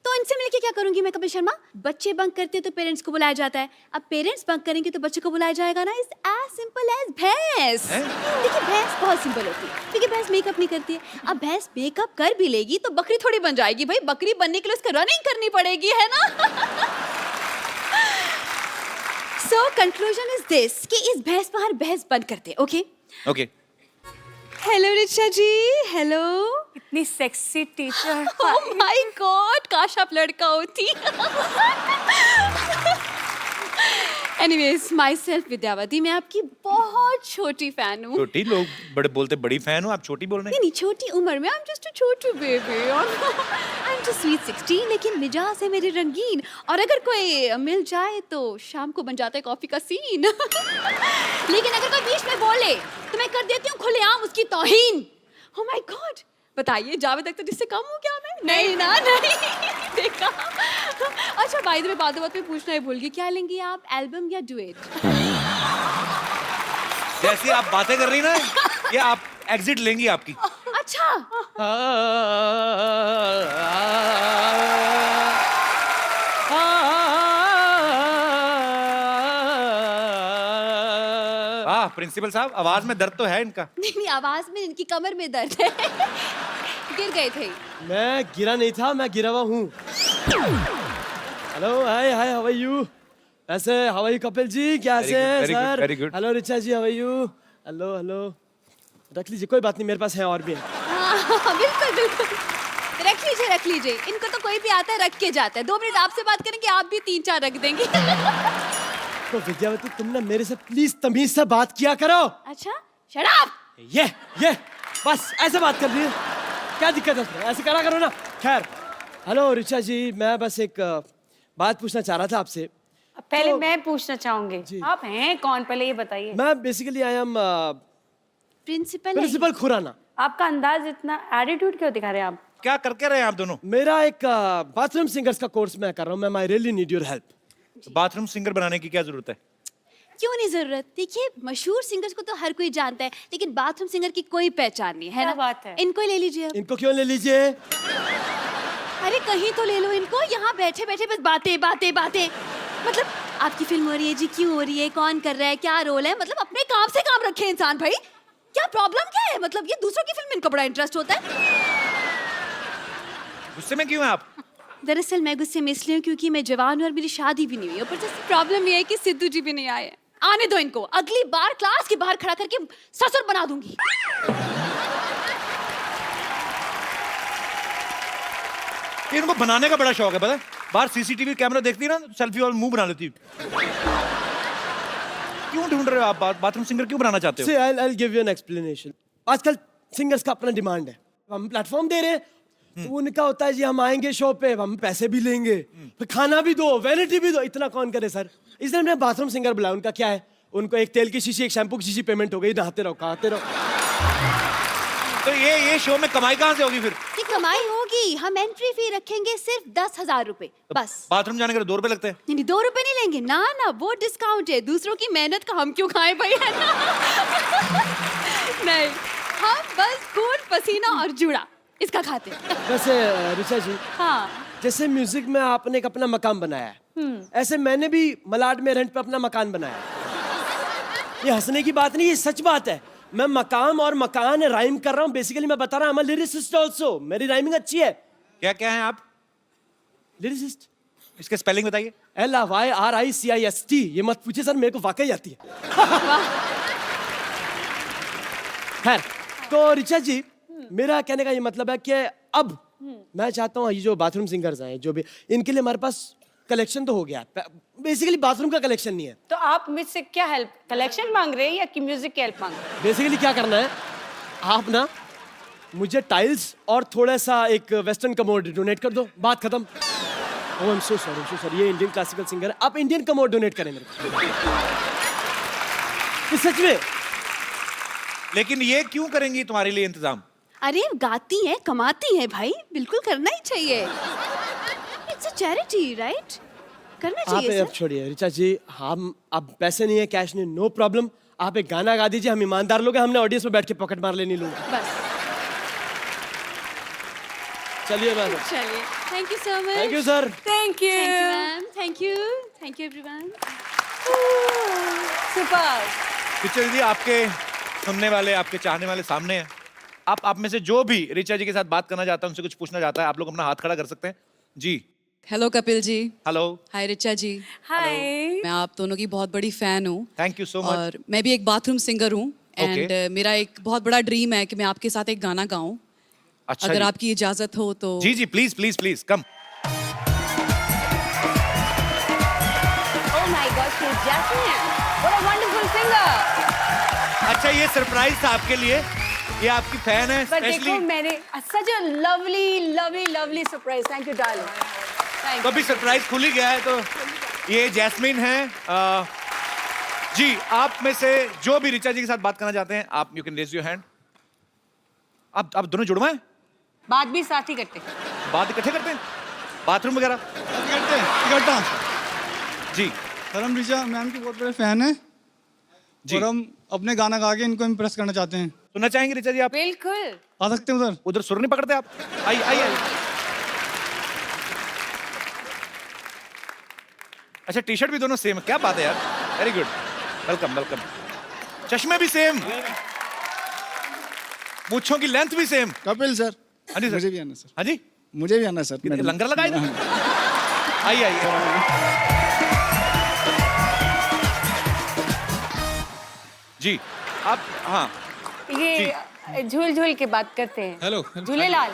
Speaker 5: तो इनसे मिलके क्या करूंगी मैं कपिल शर्मा? बच्चे बंक करते तो पेरेंट्स को बुलाया जाता है, अब पेरेंट्स बंक करेंगे तो बच्चे को बुलाया जाएगा ना। इट्स एज सिंपल एज भैंस। देखिए भैंस बहुत सिंपल होती है, क्योंकि भैंस मेकअप नहीं करती है। अब भैंस मेकअप कर भी लेगी तो बकरी थोड़ी बन जाएगी भाई, बकरी बनने के लिए उसको रनिंग करनी पड़ेगी, है ना। सो कंक्लूजन इज दिस कि इस भैंस पर भैंस बंद करते, ओके
Speaker 1: ओके।
Speaker 5: हेलो रिचा जी, हेलो।
Speaker 2: इतनी sexy teacher.
Speaker 5: Oh my God, काश आप लड़का होती। एनीवेज, माई सेल्फ विद्यावती, मैं आपकी बहुत छोटी फैन हूँ।
Speaker 1: छोटी, लोग बड़े बोलते बड़ी फैन हो, आप छोटी बोल रहे हैं।
Speaker 5: नहीं, छोटी उम्र में, I am just a Chhotu baby. I am just sweet 16, लेकिन मिजाज है मेरी रंगीन, और अगर कोई मिल जाए तो शाम को बन जाता है कॉफी का सीन। लेकिन अगर कोई बीच में बोले तो मैं कर देती हूँ खुलेआम उसकी तौहीन। ओह माय गॉड, बताइए जावेद अख्तर जिससे कम हूँ क्या मैं? नहीं ना, नहीं। देखा। अच्छा, बाय द वे, बात में पूछना ही भूल गई, क्या लेंगी आप, एल्बम या डुएट?
Speaker 1: जैसी आप बातें कर रही ना, ये आप एग्जिट लेंगी आपकी।
Speaker 5: अच्छा,
Speaker 1: प्रिंसिपल साहब, आवाज में दर्द तो है इनका।
Speaker 5: नहीं, आवाज में, इनकी कमर में दर्द है। गिर गए थे।
Speaker 6: मैं गिरा नहीं था, मैं गिरा हुआ हूँ। Hello, hi hi, how are you? ऐसे how are you Kapil ji, कैसे हैं sir?
Speaker 1: very good.
Speaker 6: Hello Richa ji, how are you? Hello hello, रख लीजिए, कोई बात नहीं, मेरे पास है और भी है।
Speaker 5: हाँ, बिल्कुल बिल्कुल, रख लीजिए रख लीजिए। इनको तो कोई भी आता है रख के जाता है। 2 मिनट आपसे बात करेंगे, आप भी 3-4 रख देंगे।
Speaker 6: तो विद्यावती, तुम ना मेरे से प्लीज तमीज से बात किया करो।
Speaker 5: अच्छा, शट अप।
Speaker 6: ये बस ऐसे बात कर रही है, क्या दिक्कत है उसमें? ऐसे करा करो ना। खैर, हेलो रिचा जी, मैं बस एक बात पूछना चाह रहा था आपसे।
Speaker 2: पहले
Speaker 6: तो-
Speaker 2: मैं पूछना चाहूंगी, आप हैं कौन, पहले ये बताइए।
Speaker 6: मैं basically I am principal Khurana.
Speaker 2: आपका अंदाज इतना एटीट्यूड क्यों दिखा रहे हैं आप?
Speaker 1: क्या करके रहे हैं आप दोनों?
Speaker 6: मेरा एक बाथरूम सिंगर्स का कोर्स मैं कर रहा हूँ। मैं really need your help.
Speaker 1: Bathroom singer बनाने की क्या जरूरत है?
Speaker 5: क्यों नहीं जरूरत? देखिए, मशहूर सिंगर्स को तो हर कोई जानता है, लेकिन बाथरूम सिंगर की कोई पहचान नहीं है ना।
Speaker 2: क्या बात है?
Speaker 5: इनको ही ले लीजिए अब।
Speaker 6: इनको क्यों ले लीजिए?
Speaker 5: अरे कहीं तो ले लो इनको, यहाँ बैठे बैठे बस बातें बातें बातें। मतलब आपकी फिल्म हो रही है जी, क्यों हो रही है, कौन कर रहा है, क्या रोल है, मतलब अपने काम से काम रखे इंसान भाई। क्या प्रॉब्लम क्या है? मतलब ये दूसरों की फिल्म में इनको बड़ा इंटरेस्ट होता है।
Speaker 1: गुस्से में क्यों हैं आप?
Speaker 5: दरअसल मैं गुस्से में इसलिए हूँ क्योंकि मैं जवान हूँ और मेरी शादी भी नहीं हुई। ऊपर से प्रॉब्लम ये है कि सिद्धू जी भी नहीं आए। आने दो इनको, अगली बार क्लास के बाहर खड़ा करके ससुर बना दूंगी।
Speaker 1: इनको बनाने का बड़ा शौक है, पता है? बाहर सीसीटीवी कैमरा देखती है ना, सेल्फी और मुंह बना लेती है। क्यों ढूंढ रहे हो आप बाथरूम सिंगर, क्यों बनाना चाहते हो?
Speaker 6: See, I'll give you an explanation. आजकल सिंगर्स का अपना डिमांड है, हम प्लेटफॉर्म दे रहे हैं, तो उनका होता है जी हम आएंगे शो पे, हम पैसे भी लेंगे, फिर खाना भी दो, वैनिटी भी दो। इतना कौन करे सर? इसलिए हमने बाथरूम सिंगर बुलाया। उनका क्या है, उनको एक तेल की शीशी, एक शैम्पू की शीशी पेमेंट हो गई, नहाते रहो, खाते रहो।
Speaker 1: तो ये शो में कमाई कहाँ से होगी फिर?
Speaker 5: कि कमाई होगी, हम एंट्री फी रखेंगे सिर्फ 10,000 रुपए बस।
Speaker 1: बाथरूम जाने के लिए 2 रुपए लगते हैं।
Speaker 5: नहीं 2 रुपए नहीं लेंगे ना ना, वो डिस्काउंट है, दूसरों की मेहनत का हम क्यों खाएं भाई, है ना? नहीं, हम बस खून पसीना और जुड़ा इसका खाते हैं।
Speaker 6: वैसे ऋचा जी,
Speaker 5: हाँ
Speaker 6: जैसे म्यूजिक में आपने एक अपना मकान बनाया है, ऐसे मैंने भी मलाड में रेंट पे अपना मकान बनाया है। ये हंसने की बात नहीं, ये सच बात है। मैं मकाम और मकान राइम कर रहा हूँ। बेसिकली मैं बता रहा हूँ, लिरिसिस्ट ऑल्सो, मेरी राइमिंग अच्छी है।
Speaker 1: क्या क्या है आप?
Speaker 6: लिरिसिस्ट,
Speaker 1: इसके स्पेलिंग बताइए।
Speaker 6: LYRICIST। ये मत पूछिए सर, मेरे को वाकई आती है। खैर, तो ऋचा जी, मेरा कहने का ये मतलब है कि अब मैं चाहता हूँ ये जो बाथरूम सिंगर्स हैं, जो भी, इनके लिए हमारे पास कलेक्शन तो हो गया। बेसिकली बाथरूम का कलेक्शन नहीं है।
Speaker 2: तो आप मुझसे क्या हेल्प, कलेक्शन मांग रहे हैं या कि म्यूजिक की हेल्प मांग रहे हैं?
Speaker 6: बेसिकली क्या करना है, आप ना मुझे टाइल्स और थोड़ा सा एक वेस्टर्न कमोड डोनेट कर दो, बात खत्म। ओह आई एम सो सॉरी, ये इंडियन क्लासिकल सिंगर है, आप इंडियन कमोड डोनेट करें मेरे को। ये सच में।
Speaker 1: लेकिन ये क्यों करेंगी तुम्हारे लिए इंतजाम?
Speaker 5: अरे गाती हैं, कमाती हैं भाई, बिल्कुल करना ही चाहिए। इट्स अ चैरिटी राइट, करना
Speaker 6: आप
Speaker 5: चाहिए
Speaker 6: अब
Speaker 5: सर।
Speaker 6: छोड़िए ऋचा जी, हम अब पैसे नहीं है, कैश नहीं, नो प्रॉब्लम। आप एक गाना गा दीजिए, हम ईमानदार लोग हैं, हमने ऑडियंस में बैठ के पॉकेट मार लेनी लोग।
Speaker 5: बस
Speaker 6: चलिए मैम,
Speaker 5: चलिए, thank you so much.
Speaker 6: Thank you sir.
Speaker 2: Thank you
Speaker 5: ma'am, thank you everyone.
Speaker 2: Super.
Speaker 1: Picture जी, आपके सुनने वाले, आपके चाहने वाले सामने हैं। आप में से जो भी ऋचा जी के साथ बात करना चाहता है, उनसे कुछ पूछना चाहता है, आप लोग अपना हाथ खड़ा कर सकते हैं जी।
Speaker 7: हेलो कपिल जी।
Speaker 1: हेलो।
Speaker 7: हाय रिचा जी।
Speaker 2: हाय।
Speaker 7: मैं आप दोनों की बहुत बड़ी फैन हूँ।
Speaker 1: Thank you so much.
Speaker 7: और मैं भी एक बाथरूम सिंगर हूँ एंड मेरा एक बहुत बड़ा ड्रीम है कि मैं आपके साथ एक गाना गाऊं।
Speaker 1: अच्छा
Speaker 7: अगर
Speaker 1: जी।
Speaker 7: आपकी इजाजत हो तो।
Speaker 1: जी जी, please please please come.
Speaker 2: Oh my God, she's Jasmine. What a wonderful singer.
Speaker 1: अच्छा, ये सरप्राइज था आपके लिए, ये आपकी फैन है
Speaker 2: But देखो,
Speaker 1: स्पेशली।
Speaker 2: मैंने such a lovely surprise. Thank you, darling. Thank
Speaker 1: तो
Speaker 2: you.
Speaker 1: अभी सरप्राइज खुल ही गया है, तो ये जैस्मिन है। जी, आप में से जो भी ऋचा जी के साथ बात करना चाहते हैं, आप you can raise your hand. आप दोनों जुड़वा हैं?
Speaker 2: बात भी साथ ही करते हैं।
Speaker 1: बात इकट्ठे करते हैं, बाथरूम वगैरह?
Speaker 8: इकट्ठा।
Speaker 1: जी
Speaker 8: सर, हम ऋचा मैम के बहुत बड़े फैन हैं
Speaker 1: जी।
Speaker 8: और हम अपने गाना गा के इनको इम्प्रेस करना चाहते हैं।
Speaker 1: सुनना चाहेंगे ऋचा जी आप?
Speaker 2: बिल्कुल।
Speaker 8: आ सकते हैं उधर?
Speaker 1: उधर सुर नहीं पकड़ते आप? आइए आइए आइए। अच्छा, टी शर्ट भी दोनों सेम है, क्या बात है यार, वेरी गुड, वेलकम वेलकम। चश्मे भी सेम, मूंछों की लेंथ भी सेम।
Speaker 8: कपिल सर।
Speaker 1: हाँ जी सर।
Speaker 8: मुझे भी आना सर।
Speaker 1: हाँ जी,
Speaker 8: मुझे भी आना सर।
Speaker 1: कितने लंगर लगाए थे? आइए आइए जी। आप हाँ
Speaker 2: ये झूल झूल के बात करते हैं।
Speaker 8: हेलो।
Speaker 2: झूलेलाल।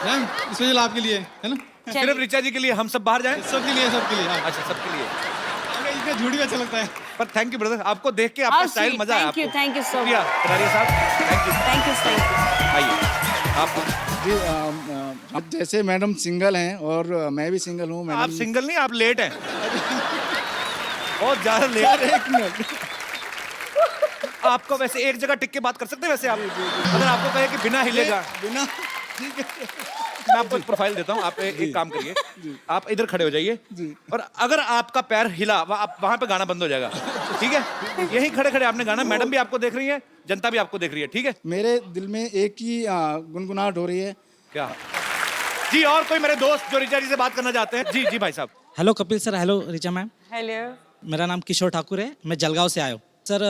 Speaker 8: मैम, स्पेशल आपके लिए है ना?
Speaker 1: सिर्फ ऋचा जी के लिए हम सब बाहर जाएं?
Speaker 8: सबके लिए, सबके लिए। हाँ।
Speaker 1: अच्छा, सबके लिए।
Speaker 8: इसमें झूठी भी अच्छा लगता है।
Speaker 1: पर थैंक यू ब्रदर, आपको देख के आपका
Speaker 2: हाँ,
Speaker 1: स्टाइल
Speaker 2: sweet.
Speaker 1: मजा आया।
Speaker 2: Thank you so
Speaker 1: शुक्रिया कटारिया साहब, थैंक यू।
Speaker 2: Thank you.
Speaker 1: आइए आप।
Speaker 9: जी आप जैसे मैडम सिंगल हैं और मैं भी सिंगल हूँ।
Speaker 1: आप
Speaker 9: मैडम
Speaker 1: सिंगल नहीं, आप लेट हैं, बहुत ज्यादा लेट।
Speaker 9: एक मिनट,
Speaker 1: आपको वैसे एक जगह टिक के बात कर सकते हैं वैसे आप? अगर आपको कहे कि बिना हिलेगा,
Speaker 9: बिना
Speaker 1: मैं आपको एक प्रोफाइल देता हूँ, आप एक काम करिए, आप इधर खड़े हो जाइए और अगर आपका पैर हिला, आप वहां पे गाना बंद हो जाएगा, ठीक है? यहीं खड़े खड़े आपने गाना, मैडम भी आपको देख रही है, जनता भी आपको देख रही है, ठीक है?
Speaker 9: मेरे दिल में एक ही गुनगुनाहट हो रही है।
Speaker 1: क्या जी? और कोई मेरे दोस्त जो ऋचा जी से बात करना चाहते हैं? जी जी भाई साहब।
Speaker 10: Hello Kapil sir. Hello Richa ma'am.
Speaker 2: Hello.
Speaker 10: मेरा नाम किशोर ठाकुर है, मैं जलगांव से आया हूँ सर।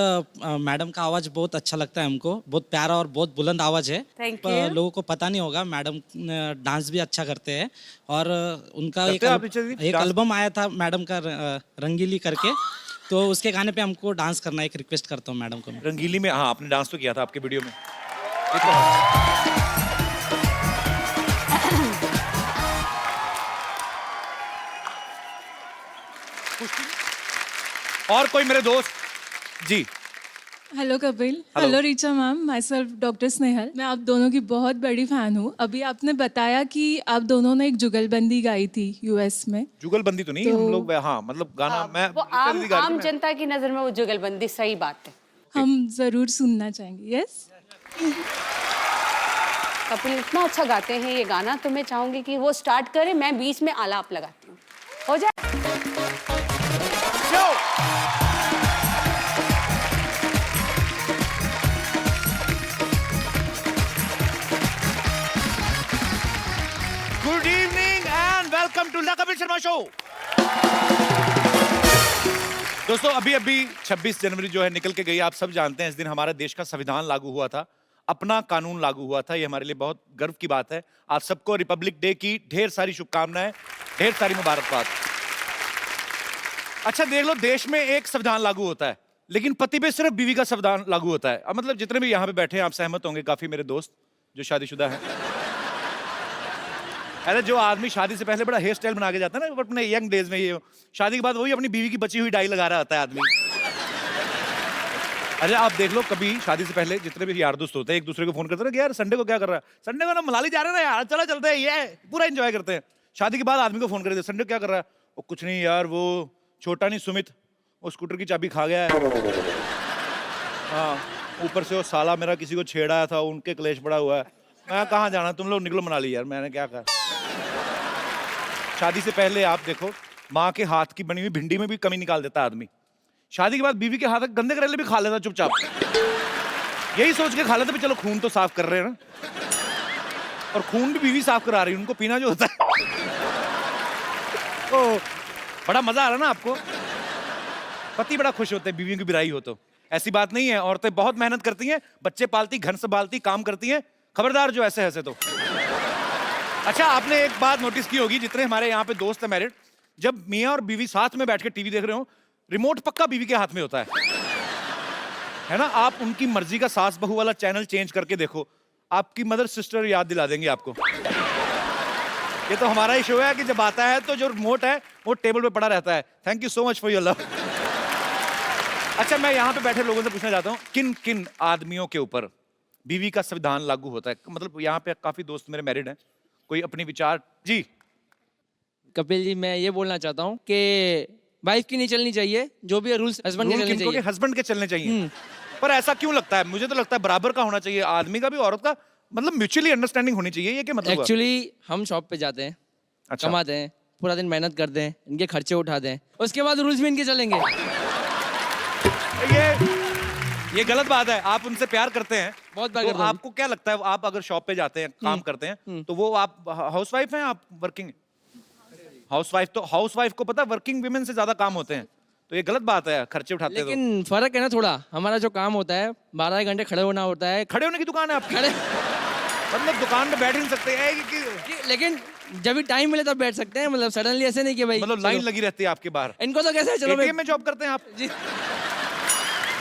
Speaker 10: मैडम का आवाज़ बहुत अच्छा लगता है हमको, बहुत प्यारा और बहुत बुलंद आवाज़ है।
Speaker 2: Thank
Speaker 10: पर
Speaker 2: you.
Speaker 10: लोगों को पता नहीं होगा, मैडम डांस भी अच्छा करते हैं और उनका
Speaker 1: करते हैं आप ऋचा जी?
Speaker 10: एक
Speaker 1: डांस?
Speaker 10: एल्बम आया था मैडम का, रंगीली करके, तो उसके गाने पे हमको डांस करना, एक रिक्वेस्ट करता हूँ मैडम को मैं।
Speaker 1: रंगीली में? हाँ, आपने डांस तो किया था आपके वीडियो में। ये तो और कोई मेरे दोस्त? जी
Speaker 11: hello Kapil. Hello Richa ma'am, myself doctor Snehal. मैं आप दोनों की बहुत बड़ी फैन हूँ। अभी आपने बताया कि आप दोनों ने एक जुगलबंदी गाई थी यूएस में।
Speaker 1: जुगलबंदी तो नहीं, हम लोग हाँ, मतलब गाना मैं
Speaker 2: वो आम जनता की नजर में वो जुगलबंदी सही बात है।
Speaker 11: हम जरूर सुनना चाहेंगे। यस।
Speaker 2: कपिल इतना अच्छा गाते हैं ये गाना, तो मैं चाहूंगी कि वो स्टार्ट करें, मैं बीच में आलाप लगाती हूँ। हो जाए?
Speaker 1: Good evening and welcome to the Kapil Sharma show. दोस्तों अभी अभी 26 जनवरी जो है निकल के गई, आप सब जानते हैं इस दिन हमारे देश का संविधान लागू हुआ था, अपना कानून लागू हुआ था। ये हमारे लिए बहुत गर्व की बात है। आप सबको रिपब्लिक डे की ढेर सारी शुभकामनाएं, ढेर सारी मुबारकबाद। अच्छा देख लो, देश में एक संविधान लागू होता है लेकिन पति पे सिर्फ बीवी का संविधान लागू होता है। अब मतलब जितने भी यहाँ पे बैठे हैं आप सहमत होंगे, काफी मेरे दोस्त जो शादीशुदा हैं। अरे जो आदमी शादी से पहले बड़ा हेयर स्टाइल बना के जाता है ना अपने यंग डेज में, ये शादी के बाद वही अपनी बीवी की बची हुई डाई लगा रहा होता है आदमी। अरे आप देख लो, कभी शादी से पहले जितने भी यार दोस्त होते हैं एक दूसरे को फोन करते हैं कि यार संडे को क्या कर रहा है, संडे को ना मनाली जा रहे हैं ना यार, चलो चलते हैं, ये पूरा एंजॉय करते हैं। शादी के बाद आदमी को फोन कर देते, संडे को क्या कर रहा है, वो कुछ नहीं यार, वो छोटा नहीं सुमित, वो स्कूटर की चाबी खा गया है, हाँ ऊपर से वो साला मेरा किसी को छेड़ा था, उनके क्लेश पड़ा हुआ है, मैं कहाँ जाना, तुम लोग निकलो मनाली यार। मैंने क्या कहा। शादी से पहले आप देखो, माँ के हाथ की बनी हुई भिंडी में भी कमी निकाल देता आदमी। शादी के बाद बीवी के हाथ के गंदे करेले भी खा लेता चुपचाप, यही सोच के खा लेता भी चलो खून तो साफ कर रहे हैं ना, और खून भी बीवी साफ करा रही है, उनको पीना जो होता है। तो बड़ा मजा आ रहा ना आपको, पति बड़ा खुश होते हैं बीवियों की बिराई हो तो। ऐसी बात नहीं है, औरतें बहुत मेहनत करती हैं, बच्चे पालती, घर संभालती, काम करती हैं, खबरदार जो ऐसे ऐसे तो। अच्छा आपने एक बात नोटिस की होगी, जितने हमारे यहाँ पे दोस्त हैं मैरिड, जब मियाँ और बीवी साथ में बैठ के टीवी देख रहे हो, रिमोट पक्का बीवी के हाथ में होता है ना। आप उनकी मर्जी का सास बहू वाला चैनल चेंज करके देखो, आपकी मदर सिस्टर याद दिला देंगे आपको। ये तो हमारा ही शो है कि जब आता है तो जो रिमोट है वो टेबल पे पड़ा रहता है। Thank you so much for your love. अच्छा मैं यहाँ पे बैठे लोगों से पूछना चाहता हूँ, किन किन आदमियों के ऊपर बीवी का संविधान लागू होता है? मतलब यहाँ पे काफी दोस्त मेरे मैरिड हैं, कोई अपनी विचार जी।
Speaker 3: कपिल जी मैं ये बोलना चाहता हूँ कि वाइफ की नहीं चलनी चाहिए, जो भी रूल्स हस्बैंड के चलने चाहिए।
Speaker 1: हस्बैंड के चलने चाहिए, पर ऐसा क्यों लगता है? मुझे तो लगता है बराबर का होना चाहिए, आदमी का भी औरत का, मतलब म्यूचुअली अंडरस्टैंडिंग होनी चाहिए। ये क्या मतलब?
Speaker 3: एक्चुअली हम शॉप पे जाते हैं,
Speaker 1: अच्छा।
Speaker 3: कमाते हैं, पूरा दिन मेहनत करते हैं, इनके खर्चे उठाते हैं, उसके बाद रूल्स भी इनके चलेंगे।
Speaker 1: ये गलत बात है। आप उनसे प्यार करते हैं,
Speaker 3: बहुत प्यार
Speaker 1: तो
Speaker 3: करते हैं।
Speaker 1: आपको क्या लगता है, आप अगर शॉप पे जाते हैं, काम करते हैं, तो वो आप हाउसवाइफ हैं, आप वर्किंग? हाउसवाइफ, तो हाउसवाइफ को पता है वर्किंग विमेन से ज्यादा काम होते हैं, तो ये गलत बात है, खर्चे उठाते हैं।
Speaker 3: लेकिन फर्क है ना थोड़ा, हमारा जो काम होता है 12 घंटे खड़े होना होता है।
Speaker 1: खड़े होने की दुकान है आपकी?
Speaker 3: खड़े
Speaker 1: मतलब दुकान पे बैठ ही नहीं सकते हैं
Speaker 3: लेकिन जब भी टाइम मिले तब बैठ सकते हैं, मतलब सडनली ऐसे नहीं कि भाई
Speaker 1: मतलब लाइन लगी रहती है आपके बाहर।
Speaker 3: इनको तो कैसे है, चलो
Speaker 1: एटीएम में जॉब करते हैं आप
Speaker 3: जी।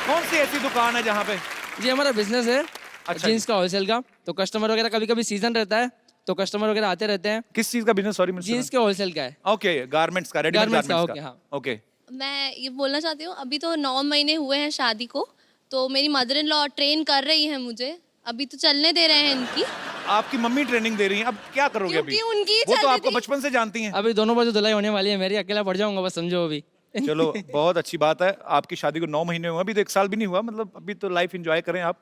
Speaker 1: कौन सी ऐसी दुकान है जहाँ पे?
Speaker 3: जी हमारा बिजनेस है
Speaker 1: अच्छा
Speaker 3: जीन्स का होलसेल का, तो कस्टमर वगैरह कभी कभी सीजन रहता है तो कस्टमर वगैरह आते रहते हैं।
Speaker 1: किस चीज का बिजनेस? सॉरी
Speaker 3: जीन्स के होलसेल का है।
Speaker 1: ओके, गारमेंट्स का, रेडीमेड
Speaker 3: गारमेंट्स का,
Speaker 1: गारमेंट्स
Speaker 3: ओके,
Speaker 1: का।
Speaker 3: हाँ।
Speaker 1: ओके,
Speaker 5: मैं ये बोलना चाहती हूँ, अभी तो 9 महीने हुए हैं शादी को, तो मेरी मदर इन लॉ ट्रेन कर रही है मुझे, अभी तो चलने दे रहे हैं इनकी।
Speaker 1: आपकी मम्मी ट्रेनिंग दे रही हैं, अब क्या करोगे अभी?
Speaker 5: क्योंकि उनकी
Speaker 1: वो तो
Speaker 5: चल
Speaker 1: आपको
Speaker 5: रही-
Speaker 1: बचपन से जानती हैं।
Speaker 3: अभी दोनों बाजू धुलाई होने वाली है मेरी, अकेला पड़ जाऊंगा बस, समझो अभी।
Speaker 1: चलो बहुत अच्छी बात है, आपकी शादी को 9 महीने हुए, अभी तो 1 साल भी नहीं हुआ, मतलब अभी तो लाइफ एंजॉय करें आप,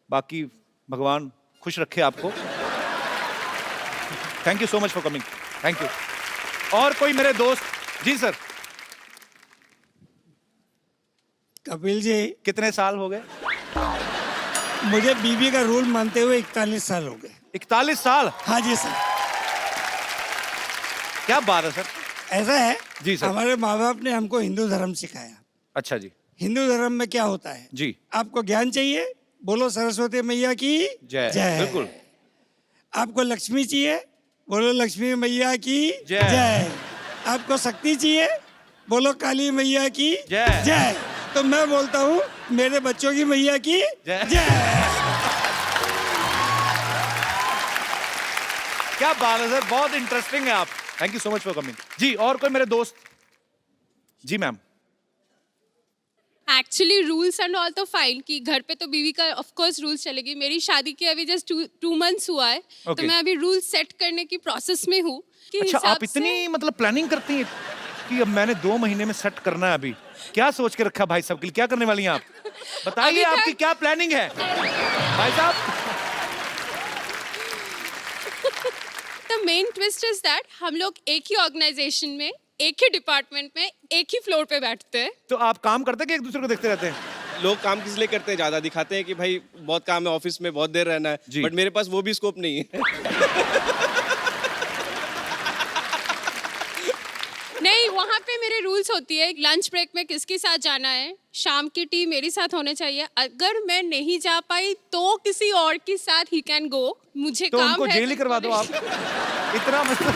Speaker 1: बाकी भगवान खुश रखे आपको। Thank you so much for coming, thank you. और कोई मेरे दोस्त? जी सर।
Speaker 12: कपिल जी
Speaker 1: कितने साल हो गए?
Speaker 12: मुझे बीबी का रूल मानते हुए 41 साल हो गए।
Speaker 1: 41 साल?
Speaker 12: हाँ जी सर।
Speaker 1: क्या बात है सर।
Speaker 12: ऐसा है
Speaker 1: जी सर।
Speaker 12: हमारे माँ बाप ने हमको हिंदू धर्म सिखाया।
Speaker 1: अच्छा जी।
Speaker 12: हिंदू धर्म में क्या होता है
Speaker 1: जी।
Speaker 12: आपको ज्ञान चाहिए, बोलो सरस्वती मैया की
Speaker 1: जय।
Speaker 12: जय।
Speaker 1: बिल्कुल।
Speaker 12: आपको लक्ष्मी चाहिए, बोलो लक्ष्मी मैया की
Speaker 1: जय।
Speaker 12: जय। आपको शक्ति चाहिए, बोलो काली मैया की
Speaker 1: जय।
Speaker 12: जय। तो मैं बोलता हूँ मेरे बच्चों की मैया की
Speaker 1: जय।
Speaker 12: जय।
Speaker 1: क्या बात है सर, बहुत इंटरेस्टिंग है आप। Thank you so much for coming. जी और कोई मेरे दोस्त? जी ma'am.
Speaker 13: Actually rules and all तो फाइन कि घर पे तो बीवी का ऑफ कोर्स रूल्स चलेगी। मेरी शादी के अभी जस्ट 2 मंथ्स हुआ है, तो मैं अभी रूल सेट करने की प्रोसेस में हूँ।
Speaker 1: अच्छा आप इतनी मतलब प्लानिंग करती हैं कि अब मैंने 2 महीने में सेट करना है, अभी क्या सोच के रखा भाई साहब के लिए? क्या करने वाली हैं आप? बताइए आपकी क्या प्लानिंग है भाई साहब?
Speaker 13: The main twist is that हम लोग एक ही ऑर्गेनाइजेशन में, एक ही डिपार्टमेंट में, एक ही फ्लोर पे बैठते हैं।
Speaker 1: तो आप काम करते हैं कि एक दूसरे को देखते रहते हैं?
Speaker 3: लोग काम किस लिए करते हैं, ज्यादा दिखाते हैं कि भाई बहुत काम है, ऑफिस में बहुत देर रहना है, बट मेरे पास वो भी स्कोप नहीं है।
Speaker 13: नहीं, वहाँ पे मेरे रूल्स होती है, लंच ब्रेक में किसके साथ जाना है, शाम की टी मेरे साथ होने चाहिए, अगर मैं नहीं जा पाई तो किसी और के साथ ही कैन गो, मुझे
Speaker 1: तो
Speaker 13: काम
Speaker 1: उनको
Speaker 13: है।
Speaker 1: जेल ही करवा दो आप। इतना मतलब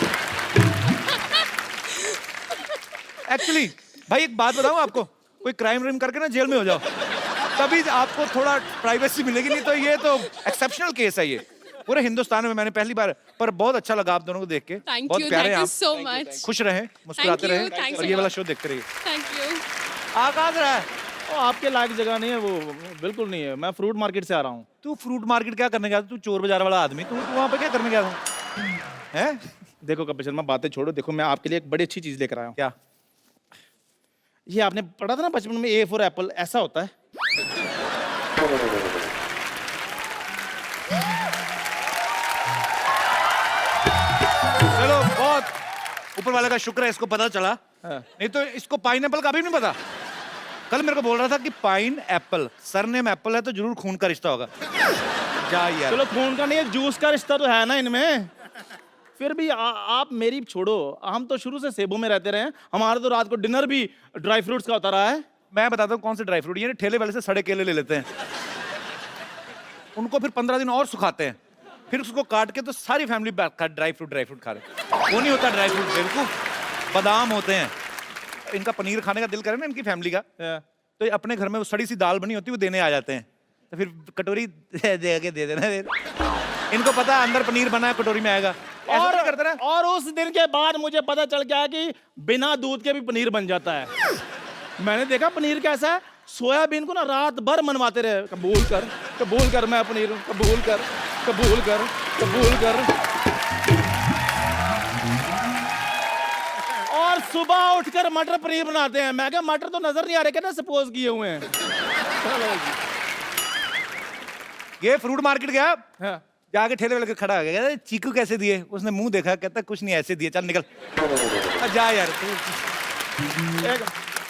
Speaker 1: एक्चुअली भाई एक बात बताऊं आपको, कोई क्राइम रिम करके ना जेल में हो जाओ, तभी आपको थोड़ा प्राइवेसी मिलेगी, नहीं तो ये तो एक्सेप्शनल केस है ये पूरे हिंदुस्तान में। मैंने पहली बार, पर बहुत अच्छा लगा आप दोनों को देख के। बहुत प्यारे हैं आप,
Speaker 13: so much.
Speaker 1: खुश रहें, मुस्कुराते
Speaker 13: Thank you,
Speaker 1: रहें
Speaker 13: thank
Speaker 1: और
Speaker 13: you.
Speaker 1: ये वाला शो देखते रहिए।
Speaker 13: Thank you.
Speaker 1: आकाश रहा है,
Speaker 12: वो आपके लायक जगह नहीं है, वो बिल्कुल नहीं है। मैं फ्रूट मार्केट से आ रहा हूँ।
Speaker 1: तू फ्रूट मार्केट क्या करने गया था? तू चोर बाजार वाला आदमी, तू वहाँ पे क्या करने गया था? हैं?
Speaker 12: देखो कपिल शर्मा, बातें छोड़ो, देखो मैं आपके लिए एक बड़ी अच्छी चीज लेकर आया हूँ।
Speaker 1: क्या?
Speaker 12: ये आपने पढ़ा था ना बचपन में, ए फॉर एप्पल ऐसा होता है।
Speaker 1: चलो बहुत ऊपर वाले का शुक्र है इसको पता चला, नहीं तो इसको पाइनएप्पल का भी नहीं पता। कल मेरे को बोल रहा था कि पाइन एप्पल, सरनेम एप्पल है तो जरूर खून का रिश्ता होगा। जा यार।
Speaker 12: चलो खून का नहीं है, जूस का रिश्ता तो है ना इनमें। फिर भी आप मेरी छोड़ो, हम तो शुरू से सेबों में रहते रहे हैं, हमारा तो रात को डिनर भी ड्राई फ्रूट्स का होता रहा है।
Speaker 1: मैं बताता हूँ कौन से ड्राई फ्रूट, ये ठेले वाले से सड़े केले ले लेते हैं, उनको फिर 15 दिन और सुखाते हैं, फिर उसको काट के तो सारी फैमिली ड्राई फ्रूट खा रहे। वो नहीं होता ड्राई फ्रूट, बेवकूफ, बादाम होते हैं। इनका पनीर खाने का दिल करे ना इनकी फैमिली का, तो ये अपने घर में वो सड़ी सी दाल बनी होती है वो देने आ जाते हैं, तो फिर कटोरी दे के दे देना। इनको पता है अंदर पनीर बना है, कटोरी में आएगा।
Speaker 12: और उस दिन के बाद मुझे पता चल गया कि बिना दूध के भी पनीर बन जाता है। मैंने देखा पनीर कैसा है, सोयाबीन को ना रात भर मनवाते रहे, कबूल कर मैं पनीर, कबूल कर। और सुबह उठकर मटर पनीर बनाते हैं। मैं कहा मटर तो नजर नहीं आ रहे, कहना सपोज किए हुए हैं।
Speaker 1: ये फ्रूट मार्केट गया, जाके ठेले वाले के खड़ा हो गया, कहता चीकू कैसे दिए? उसने मुंह देखा, कहता कुछ नहीं ऐसे दिए, चल निकल जा यार।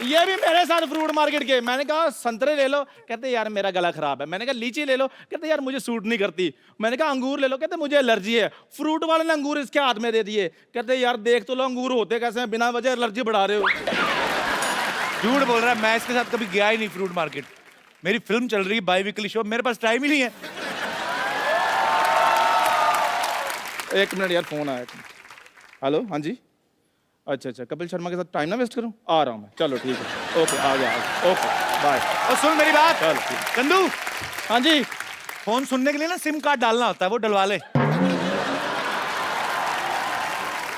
Speaker 12: ये भी मेरे साथ फ्रूट मार्केट के, मैंने कहा संतरे ले लो, कहते यार मेरा गला खराब है। मैंने कहा लीची ले लो, कहते यार मुझे सूट नहीं करती। मैंने कहा अंगूर ले लो, कहते मुझे एलर्जी है। फ्रूट वाले ने अंगूर इसके हाथ में दे दिए, कहते यार देख तो लो अंगूर होते कैसे हैं, बिना वजह एलर्जी बढ़ा रहे हो।
Speaker 1: झूठ बोल रहा है, मैं इसके साथ कभी गया ही नहीं फ्रूट मार्केट। मेरी फिल्म चल रही है बाई वीकली शो, मेरे पास टाइम ही नहीं है।
Speaker 12: एक मिनट यार, फोन आया। हेलो, हाँ जी, अच्छा, कपिल शर्मा के साथ टाइम ना वेस्ट करूं, आ रहा हूं मैं। चलो ठीक है, ओके, आ गया, ओके बाय।
Speaker 1: और सुन मेरी बात,
Speaker 12: चलो ठीक।
Speaker 1: चंदू,
Speaker 12: हाँ जी,
Speaker 1: फोन सुनने के लिए ना सिम कार्ड डालना होता है, वो डलवा ले।